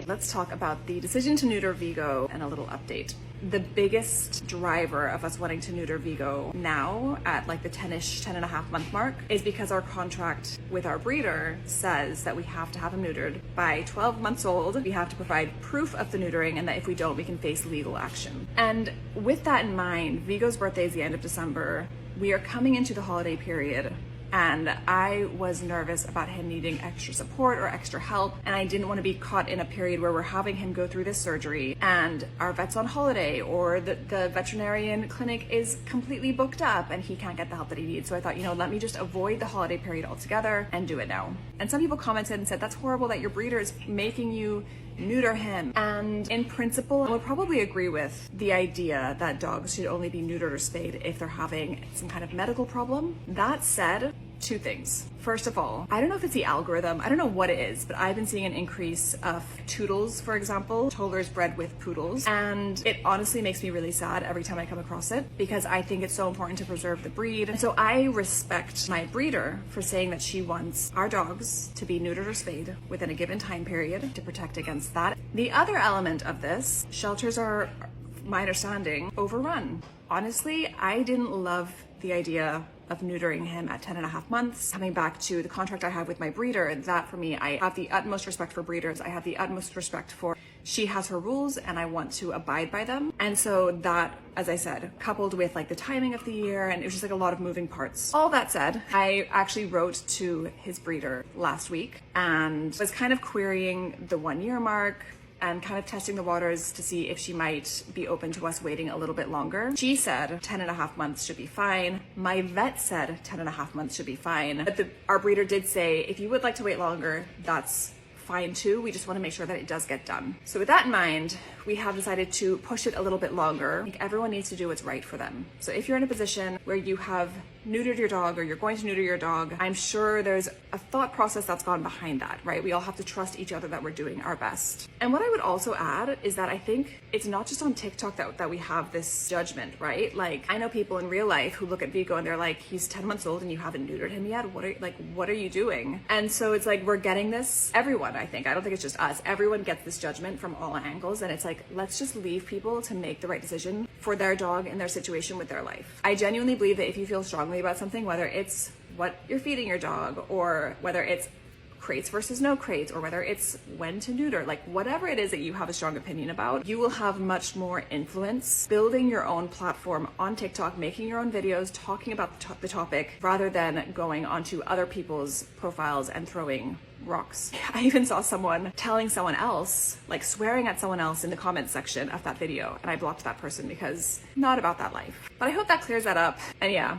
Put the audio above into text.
let's talk about the decision to neuter Vigo and a little update. The biggest driver of us wanting to neuter Vigo now at like the 10 and a half month mark is because our contract with our breeder says that we have to have him neutered by 12 months old. We have to provide proof of the neutering, and that if we don't, we can face legal action. And with that in mind, Vigo's birthday is the end of December. We are coming into the holiday period, and I was nervous about him needing extra support or extra help, and I didn't want to be caught in a period where we're having him go through this surgery and our vet's on holiday, or the veterinarian clinic is completely booked up and he can't get the help that he needs. So I thought, let me just avoid the holiday period altogether and do it now. And some people commented and said, that's horrible that your breeder is making you neuter him. And in principle, I would probably agree with the idea that dogs should only be neutered or spayed if they're having some kind of medical problem. That said, two things. First of all, I don't know if it's the algorithm, I don't know what it is, but I've been seeing an increase of Toodles, for example, toddlers bred with poodles, and it honestly makes me really sad every time I come across it, because I think it's so important to preserve the breed. And so I respect my breeder for saying that she wants our dogs to be neutered or spayed within a given time period to protect against that. The other element of this, shelters are, my understanding, overrun. Honestly, I didn't love the idea of neutering him at 10 and a half months. Coming back to the contract I have with my breeder, that for me, I have the utmost respect for breeders. I have the utmost respect for, she has her rules and I want to abide by them. And so that, as I said, coupled with like the timing of the year, and it was just like a lot of moving parts. All that said, I actually wrote to his breeder last week and was kind of querying the 1 year mark and kind of testing the waters to see if she might be open to us waiting a little bit longer. She said 10 and a half months should be fine. My vet said 10 and a half months should be fine. But our breeder did say, if you would like to wait longer, that's fine too. We just want to make sure that it does get done. So with that in mind, we have decided to push it a little bit longer. I think everyone needs to do what's right for them. So if you're in a position where you have neutered your dog or you're going to neuter your dog, I'm sure there's a thought process that's gone behind that, right? We all have to trust each other that we're doing our best. And what I would also add is that I think it's not just on TikTok that we have this judgment, right? Like, I know people in real life who look at Vigo and they're like, he's 10 months old and you haven't neutered him yet. What are you doing? And so it's like, we're getting this, everyone, I think. I don't think it's just us. Everyone gets this judgment from all angles. And it's like, let's just leave people to make the right decision for their dog and their situation with their life. I genuinely believe that if you feel strongly about something, whether it's what you're feeding your dog, or whether it's crates versus no crates, or whether it's when to neuter, like whatever it is that you have a strong opinion about, you will have much more influence building your own platform on TikTok, making your own videos, talking about the topic, rather than going onto other people's profiles and throwing rocks. I even saw someone telling someone else, like swearing at someone else in the comments section of that video, and I blocked that person because not about that life. But I hope that clears that up. And yeah,